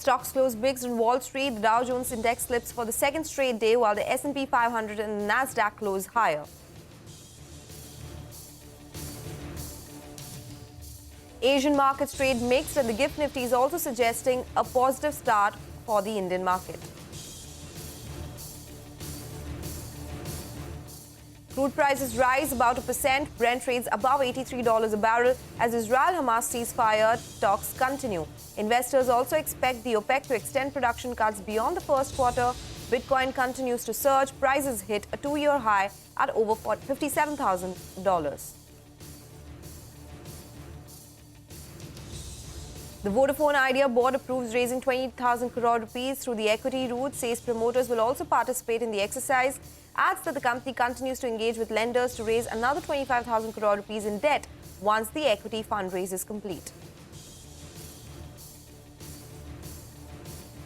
Stocks closed mixed on Wall Street. The Dow Jones Index slips for the second straight day, while the S&P 500 and the Nasdaq close higher. Asian markets trade mixed, and the GIFT Nifty is also suggesting a positive start for the Indian market. Crude prices rise about 1%. Brent trades above $83 a barrel as Israel-Hamas ceasefire talks continue. Investors also expect the OPEC to extend production cuts beyond the first quarter. Bitcoin continues to surge. Prices hit a two-year high at over $57,000. The Vodafone Idea board approves raising 20,000 crore rupees through the equity route, says promoters will also participate in the exercise, adds that the company continues to engage with lenders to raise another 25,000 crore rupees in debt once the equity fundraise is complete.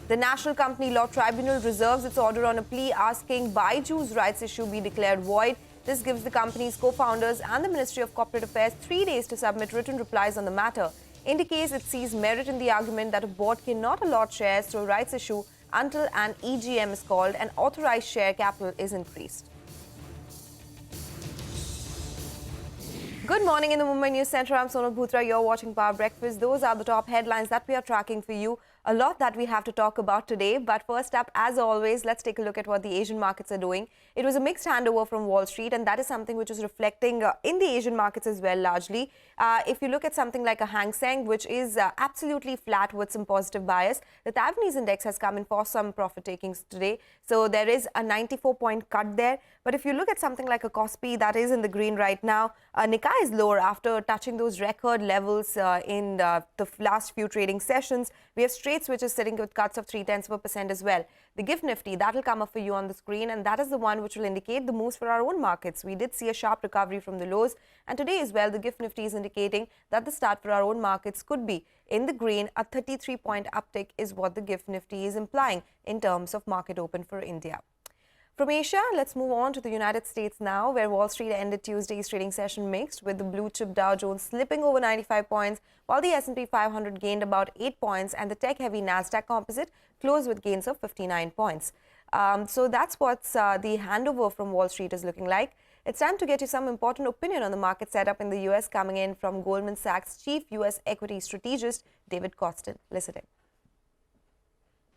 The National Company Law Tribunal reserves its order on a plea asking Baiju's rights issue be declared void. This gives the company's co-founders and the Ministry of Corporate Affairs 3 days to submit written replies on the matter. In the case, it sees merit in the argument that a board cannot allot shares through a rights issue until an EGM is called and authorized share capital is increased. Good morning in the Mumbai News Center. I'm Sonal Bhutra. You're watching Power Breakfast. Those are the top headlines that we are tracking for you. A lot that we have to talk about today. But first up, as always, let's take a look at what the Asian markets are doing. It was a mixed handover from Wall Street, and that is something which is reflecting in the Asian markets as well, largely. If you look at something like a Hang Seng, which is absolutely flat with some positive bias, the Taiwanese index has come in for some profit takings today. So there is a 94-point cut there. But if you look at something like a Kospi, that is in the green right now. Nikkei is lower after touching those record levels in the last few trading sessions. We have Straits, which is sitting with cuts of 0.3% as well. The GIFT Nifty, that will come up for you on the screen, and that is the one which will indicate the moves for our own markets. We did see a sharp recovery from the lows, and today as well, the GIFT Nifty is indicating that the start for our own markets could be in the green. A 33-point uptick is what the GIFT Nifty is implying in terms of market open for India. From Asia, let's move on to the United States now, where Wall Street ended Tuesday's trading session mixed, with the blue chip Dow Jones slipping over 95 points, while the S&P 500 gained about 8 points, and the tech-heavy Nasdaq Composite closed with gains of 59 points. So that's what the handover from Wall Street is looking like. It's time to get you some important opinion on the market setup in the U.S. coming in from Goldman Sachs chief U.S. equity strategist David Kostin. Listen in.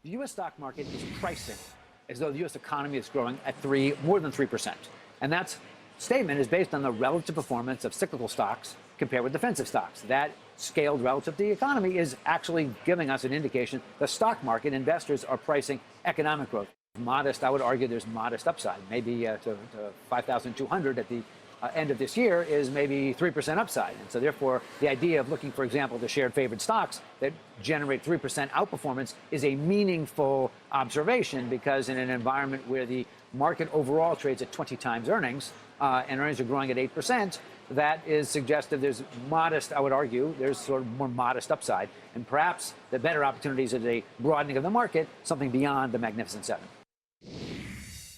The U.S. stock market is pricing as though the U.S. economy is growing at more than 3%. And that statement is based on the relative performance of cyclical stocks compared with defensive stocks. That scaled relative to the economy is actually giving us an indication the stock market investors are pricing economic growth. Modest, I would argue there's modest upside. Maybe to 5,200 at the end of this year is maybe 3% upside. And so therefore, the idea of looking, for example, the shared favored stocks that generate 3% outperformance is a meaningful observation, because in an environment where the market overall trades at 20 times earnings and earnings are growing at 8%, that is suggestive. There's modest, I would argue, there's sort of more modest upside. And perhaps the better opportunities is a broadening of the market, something beyond the Magnificent Seven.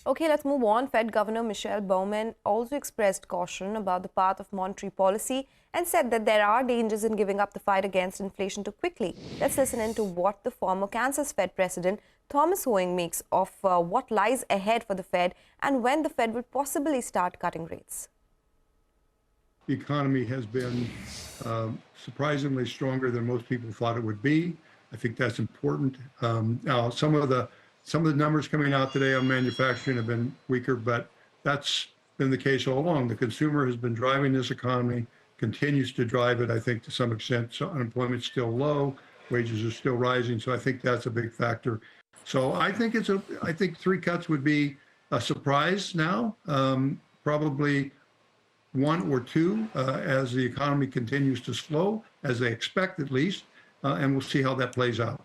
Okay, let's move on. Fed Governor Michelle Bowman also expressed caution about the path of monetary policy and said that there are dangers in giving up the fight against inflation too quickly. Let's listen in to what the former Kansas Fed President Thomas Hoeing makes of what lies ahead for the Fed and when the Fed will possibly start cutting rates. The economy has been surprisingly stronger than most people thought it would be. I think that's important. Now, some of the numbers coming out today on manufacturing have been weaker, but that's been the case all along. The consumer has been driving this economy, continues to drive it, I think, to some extent. So unemployment's still low, wages are still rising, so I think that's a big factor. So I think I think 3 cuts would be a surprise now, probably 1 or 2 as the economy continues to slow, as they expect at least, and we'll see how that plays out.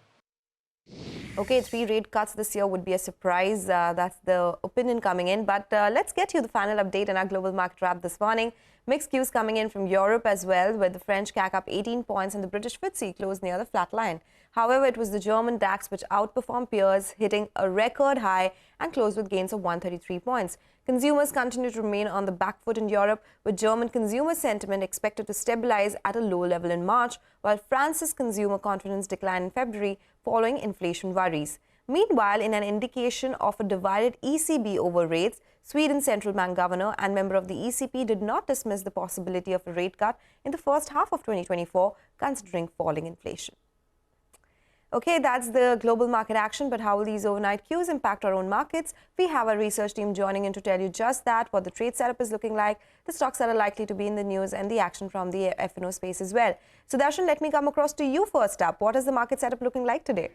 Okay, 3 rate cuts this year would be a surprise. That's the opinion coming in. But let's get you the final update in our global market wrap this morning. Mixed cues coming in from Europe as well, with the French CAC up 18 points and the British FTSE closed near the flat line. However, it was the German DAX which outperformed peers, hitting a record high and closed with gains of 133 points. Consumers continue to remain on the back foot in Europe, with German consumer sentiment expected to stabilize at a low level in March, while France's consumer confidence declined in February, following inflation worries. Meanwhile, in an indication of a divided ECB over rates, Sweden's central bank governor and member of the ECB did not dismiss the possibility of a rate cut in the first half of 2024, considering falling inflation. Okay, that's the global market action, but how will these overnight cues impact our own markets? We have our research team joining in to tell you just that, what the trade setup is looking like, the stocks that are likely to be in the news, and the action from the F&O space as well. So Darshan, let me come across to you first up. What is the market setup looking like today?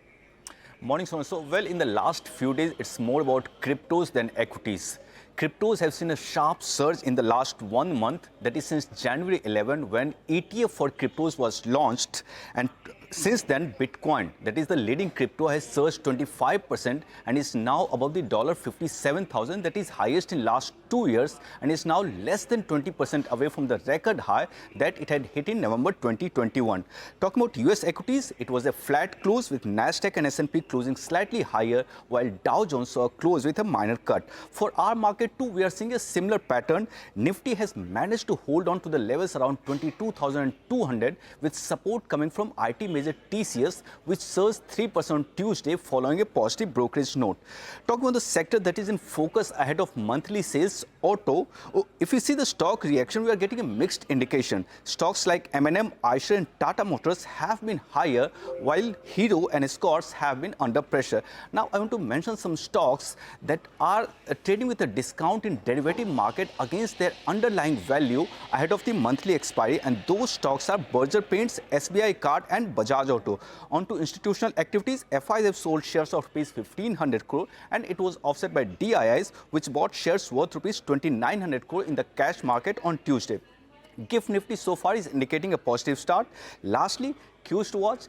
Morning, Sonal. So, well, in the last few days, it's more about cryptos than equities. Cryptos have seen a sharp surge in the last 1 month, that is since January 11, when ETF for cryptos was launched. And since then, Bitcoin, that is the leading crypto, has surged 25% and is now above the $57,000, that is highest in last 2 years, and is now less than 20% away from the record high that it had hit in November 2021. Talking about US equities, it was a flat close with Nasdaq and S&P closing slightly higher, while Dow Jones saw a close with a minor cut. For our market too, we are seeing a similar pattern. Nifty has managed to hold on to the levels around 22,200 with support coming from IT major TCS, which surged 3% on Tuesday following a positive brokerage note. Talking about the sector that is in focus ahead of monthly sales, auto. If you see the stock reaction, we are getting a mixed indication. Stocks like M&M, Eicher and Tata Motors have been higher, while Hero and Escorts have been under pressure. Now, I want to mention some stocks that are trading with a discount in derivative market against their underlying value ahead of the monthly expiry, and those stocks are Berger Paints, SBI Card and Bajaj Auto. On to institutional activities, FIs have sold shares of rupees 1,500 crore and it was offset by DIIs, which bought shares worth rupees 2,900 crore in the cash market on Tuesday. GIFT Nifty so far is indicating a positive start. Lastly, cues to watch.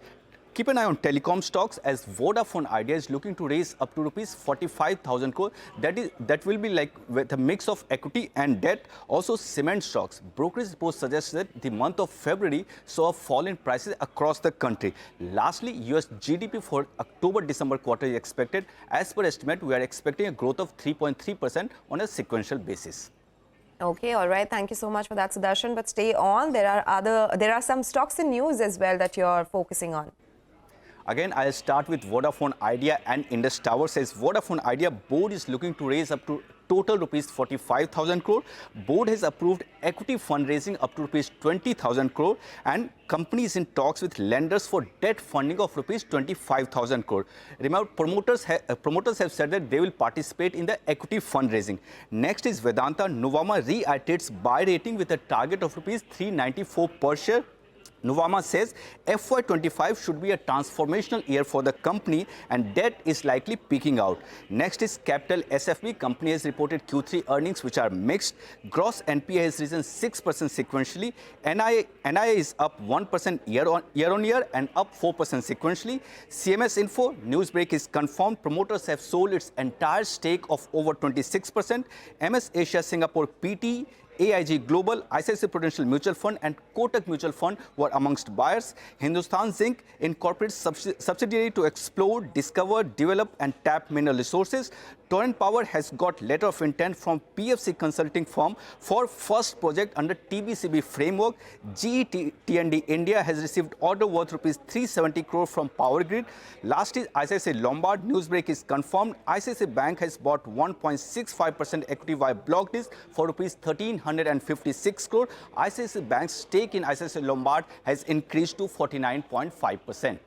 Keep an eye on telecom stocks as Vodafone Idea is looking to raise up to rupees 45,000 crore. That will be like with a mix of equity and debt. Also cement stocks. Brokerage reports suggest that the month of February saw a fall in prices across the country. Lastly, US GDP for October-December quarter is expected. As per estimate, we are expecting a growth of 3.3% on a sequential basis. Okay, all right. Thank you so much for that, Sudarshan. But stay on. There are some stocks in news as well that you're focusing on. Again, I'll start with Vodafone Idea and Indus Tower. Says Vodafone Idea board is looking to raise up to total rupees 45,000 crore. Board has approved equity fundraising up to rupees 20,000 crore and companies in talks with lenders for debt funding of rupees 25,000 crore. Remember, promoters have said that they will participate in the equity fundraising. Next is Vedanta. Nuvama reiterates buy rating with a target of rupees 394 per share. Nuvama says FY25 should be a transformational year for the company and debt is likely peaking out. Next is Capital SFB. Company has reported Q3 earnings which are mixed. Gross NPA has risen 6% sequentially. NIA is up 1% year on year and up 4% sequentially. CMS Info newsbreak is confirmed. Promoters have sold its entire stake of over 26%. MS Asia Singapore PT, AIG Global, ICICI Prudential Mutual Fund and Kotak Mutual Fund were amongst buyers. Hindustan Zinc incorporates subsidiary to explore, discover, develop and tap mineral resources. Torrent Power has got letter of intent from PFC consulting firm for first project under TBCB framework. GE T&D India has received order worth rupees 370 crore from Power Grid. Last is ICICI Lombard. Newsbreak is confirmed. ICICI Bank has bought 1.65% equity via block deals for rupees 1,356 crore. ICICI Bank's stake in ICICI Lombard has increased to 49.5%.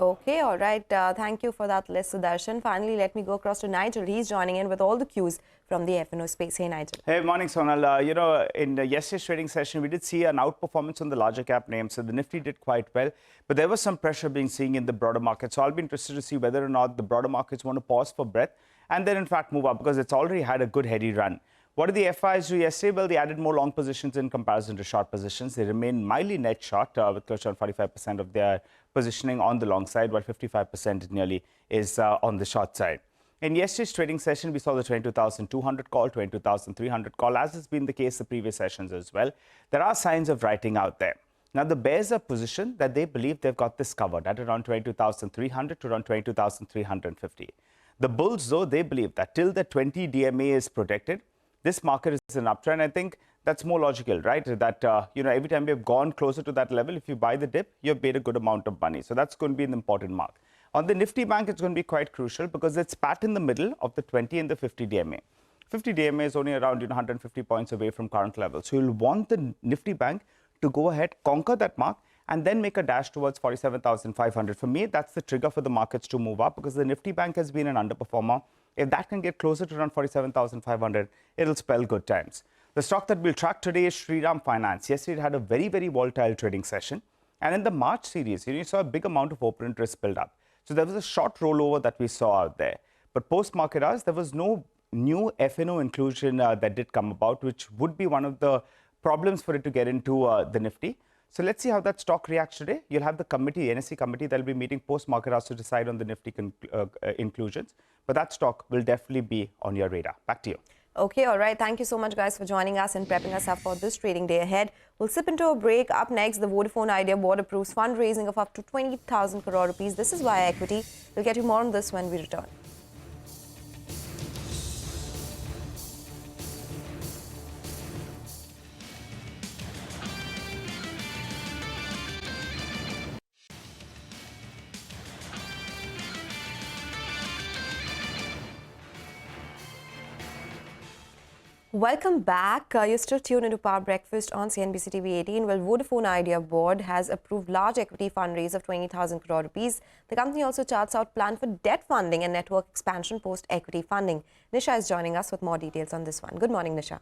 Okay, all right. Thank you for that list, Sudarshan. Finally, let me go across to Nigel. He's joining in with all the cues from the F&O space. Hey, Nigel. Hey, morning, Sonal. In yesterday's trading session, we did see an outperformance on the larger cap names. So the Nifty did quite well, but there was some pressure being seen in the broader market. So I'll be interested to see whether or not the broader markets want to pause for breath and then, in fact, move up because it's already had a good heady run. What did the FIs do yesterday? Well, they added more long positions in comparison to short positions. They remain mildly net short with close to 45% of their positioning on the long side, while 55% nearly is on the short side. In yesterday's trading session, we saw the 22,200 call, 22,300 call, as has been the case the previous sessions as well. There are signs of writing out there. Now, the bears are positioned that they believe they've got this covered at around 22,300 to around 22,350. The bulls, though, they believe that till the 20 DMA is protected, this market is an uptrend. I think that's more logical, right? That, every time we have gone closer to that level, if you buy the dip, you've made a good amount of money. So that's going to be an important mark. On the Nifty Bank, it's going to be quite crucial because it's pat in the middle of the 20 and the 50 DMA. 50 DMA is only around 150 points away from current levels. So you'll want the Nifty Bank to go ahead, conquer that mark, and then make a dash towards 47,500. For me, that's the trigger for the markets to move up because the Nifty Bank has been an underperformer. If that can get closer to around 47,500, it'll spell good times. The stock that we'll track today is Shriram Finance. Yesterday, it had a very, very volatile trading session. And in the March series, you saw a big amount of open interest build up. So there was a short rollover that we saw out there. But post-market hours, there was no new FNO inclusion that did come about, which would be one of the problems for it to get into the Nifty. So let's see how that stock reacts today. You'll have the committee, NSE committee, that will be meeting post-market hours to decide on the Nifty inclusions. But that stock will definitely be on your radar. Back to you. Okay, all right. Thank you so much, guys, for joining us and prepping us up for this trading day ahead. We'll slip into a break. Up next, the Vodafone Idea board approves fundraising of up to 20,000 crore rupees. This is via equity. We'll get you more on this when we return. Welcome back. You're still tuned into Power Breakfast on CNBC TV18. Well, Vodafone Idea board has approved large equity fundraise of 20,000 crore rupees. The company also charts out plan for debt funding and network expansion post-equity funding. Nisha is joining us with more details on this one. Good morning, Nisha.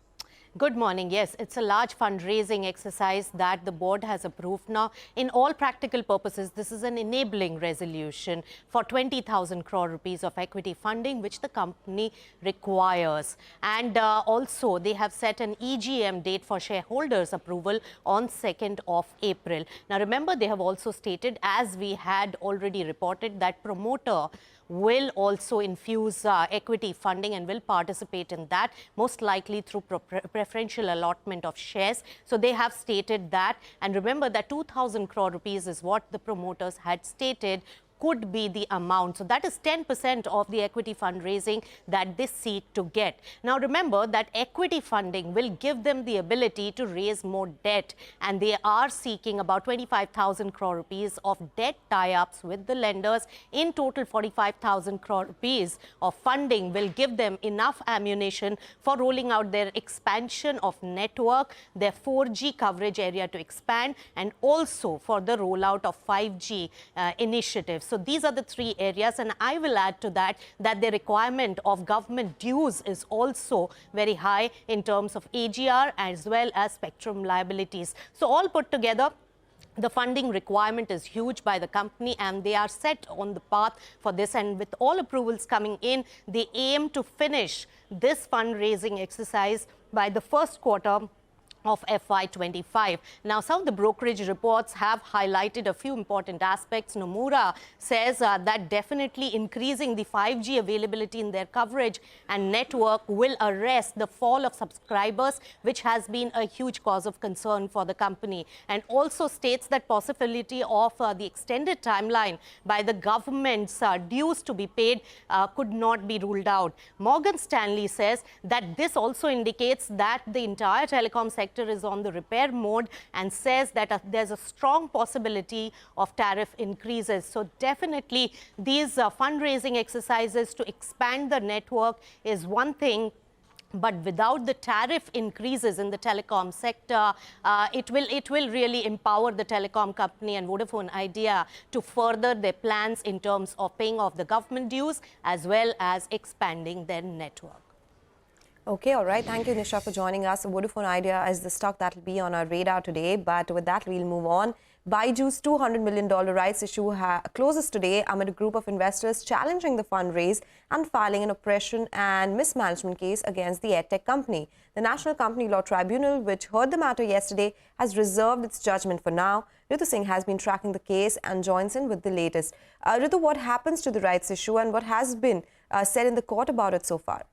Good morning. Yes, it's a large fundraising exercise that the board has approved. Now, in all practical purposes, this is an enabling resolution for 20,000 crore rupees of equity funding, which the company requires. And also, they have set an EGM date for shareholders' approval on 2nd of April. Now, remember, they have also stated, as we had already reported, that promoter will also infuse equity funding and will participate in that, most likely through preferential allotment of shares. So they have stated that. And remember that 2,000 crore rupees is what the promoters had stated could be the amount. So that is 10% of the equity fundraising that they seek to get. Now remember that equity funding will give them the ability to raise more debt, and they are seeking about 25,000 crore rupees of debt tie-ups with the lenders. In total, 45,000 crore rupees of funding will give them enough ammunition for rolling out their expansion of network, their 4G coverage area to expand, and also for the rollout of 5G initiatives. So these are the three areas, and I will add to that the requirement of government dues is also very high in terms of AGR as well as spectrum liabilities. So all put together, the funding requirement is huge by the company, and they are set on the path for this. And with all approvals coming in, they aim to finish this fundraising exercise by the first quarter of FY25. Now, some of the brokerage reports have highlighted a few important aspects. Nomura says that definitely increasing the 5G availability in their coverage and network will arrest the fall of subscribers, which has been a huge cause of concern for the company, and also states that possibility of the extended timeline by the government's dues to be paid could not be ruled out. Morgan Stanley says that this also indicates that the entire telecom sector is on the repair mode, and says that there's a strong possibility of tariff increases. So definitely these fundraising exercises to expand the network is one thing, but without the tariff increases in the telecom sector, it will really empower the telecom company and Vodafone Idea to further their plans in terms of paying off the government dues as well as expanding their network. Okay, all right. Thank you, Nisha, for joining us. Vodafone Idea is the stock that will be on our radar today. But with that, we'll move on. Baiju's $200 million rights issue closes today amid a group of investors challenging the fundraise and filing an oppression and mismanagement case against the edtech company. The National Company Law Tribunal, which heard the matter yesterday, has reserved its judgment for now. Ritu Seng has been tracking the case and joins in with the latest. Ritu, what happens to the rights issue and what has been said in the court about it so far?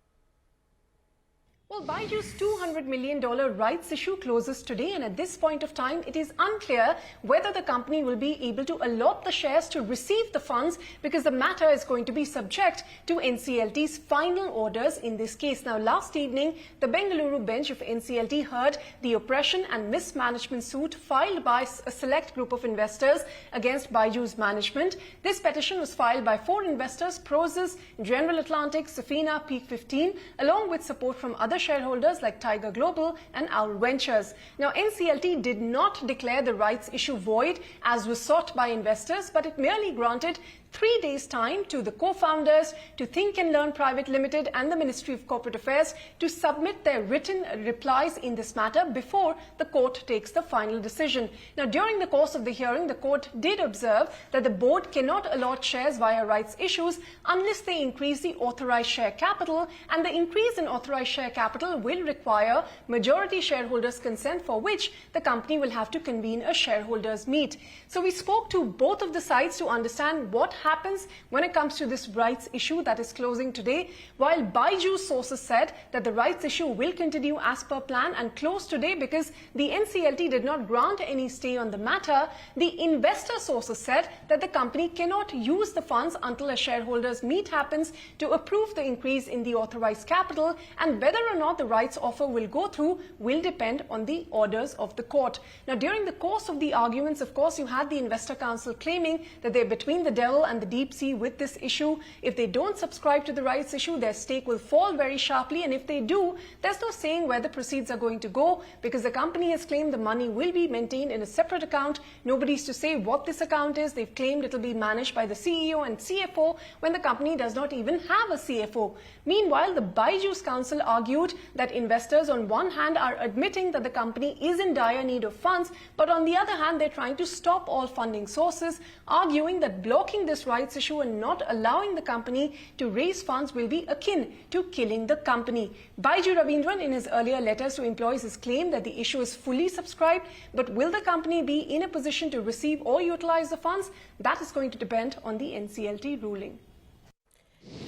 Well, Baiju's $200 million rights issue closes today, and at this point of time, it is unclear whether the company will be able to allot the shares to receive the funds, because the matter is going to be subject to NCLT's final orders in this case. Now, last evening, the Bengaluru bench of NCLT heard the oppression and mismanagement suit filed by a select group of investors against Baiju's management. This petition was filed by 4 investors: Prosus, General Atlantic, Safina, Peak 15, along with support from other shareholders like Tiger Global and Owl Ventures. Now, NCLT did not declare the rights issue void as was sought by investors, but it merely granted 3 days' time to the co-founders, to Think and Learn Private Limited and the Ministry of Corporate Affairs to submit their written replies in this matter before the court takes the final decision. Now, during the course of the hearing, the court did observe that the board cannot allot shares via rights issues unless they increase the authorized share capital, and the increase in authorized share capital will require majority shareholders' consent, for which the company will have to convene a shareholders' meet. So we spoke to both of the sides to understand what happens when it comes to this rights issue that is closing today. While Baiju's sources said that the rights issue will continue as per plan and close today because the NCLT did not grant any stay on the matter, the investor sources said that the company cannot use the funds until a shareholders meet happens to approve the increase in the authorized capital, and whether or not the rights offer will go through will depend on the orders of the court. Now, during the course of the arguments, of course, you had the investor council claiming that they're between the devil and the deep sea with this issue. If they don't subscribe to the rights issue, their stake will fall very sharply, and if they do, there's no saying where the proceeds are going to go, because the company has claimed the money will be maintained in a separate account. Nobody's to say what this account is. They've claimed it'll be managed by the CEO and CFO when the company does not even have a CFO. Meanwhile, the Baiju's counsel argued that investors on one hand are admitting that the company is in dire need of funds, but on the other hand, they're trying to stop all funding sources, arguing that blocking this rights issue and not allowing the company to raise funds will be akin to killing the company. Baiju Ravindran, in his earlier letters to employees, has claimed that the issue is fully subscribed, but will the company be in a position to receive or utilize the funds? That is going to depend on the NCLT ruling.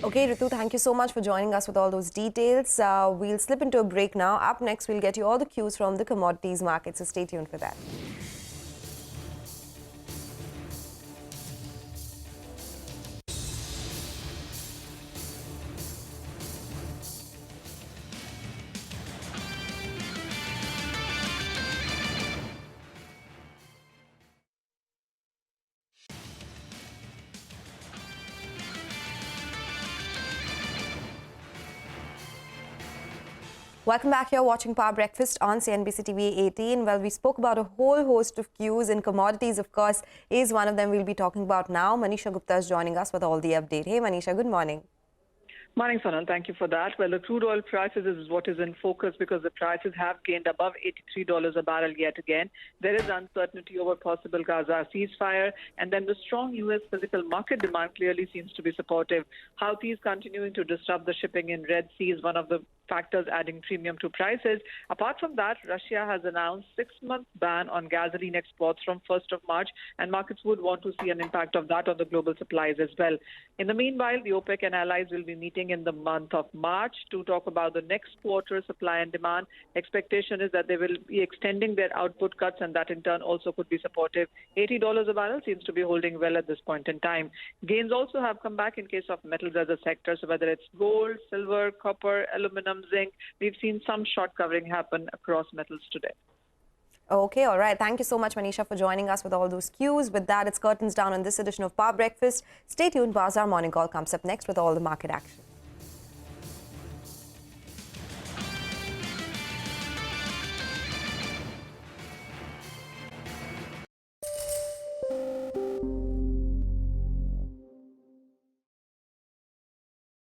Okay, Ritu, thank you so much for joining us with all those details. We'll slip into a break now. Up next, we'll get you all the cues from the commodities market, so stay tuned for that. Welcome back. Here watching Power Breakfast on CNBC TV18. Well, we spoke about a whole host of cues, and commodities, of course, is one of them we'll be talking about now. Manisha Gupta is joining us with all the update. Hey, Manisha, good morning. Morning, Sonal. Thank you for that. Well, the crude oil prices is what is in focus because the prices have gained above $83 a barrel yet again. There is uncertainty over possible Gaza ceasefire, and then the strong U.S. physical market demand clearly seems to be supportive. Houthis continuing to disrupt the shipping in Red Sea is one of the factors adding premium to prices. Apart from that, Russia has announced 6-month ban on gasoline exports from 1st of March, and markets would want to see an impact of that on the global supplies as well. In the meanwhile, the OPEC and allies will be meeting in the month of March to talk about the next quarter supply and demand. Expectation is that they will be extending their output cuts, and that in turn also could be supportive. $80 a barrel seems to be holding well at this point in time. Gains also have come back in case of metals as a sector, so whether it's gold, silver, copper, aluminum, zinc, we've seen some short covering happen across metals today. Okay, all right. Thank you so much, Manisha, for joining us with all those cues. With that, it's curtains down on this edition of Power Breakfast. Stay tuned. Bazaar Morning Call comes up next with all the market action.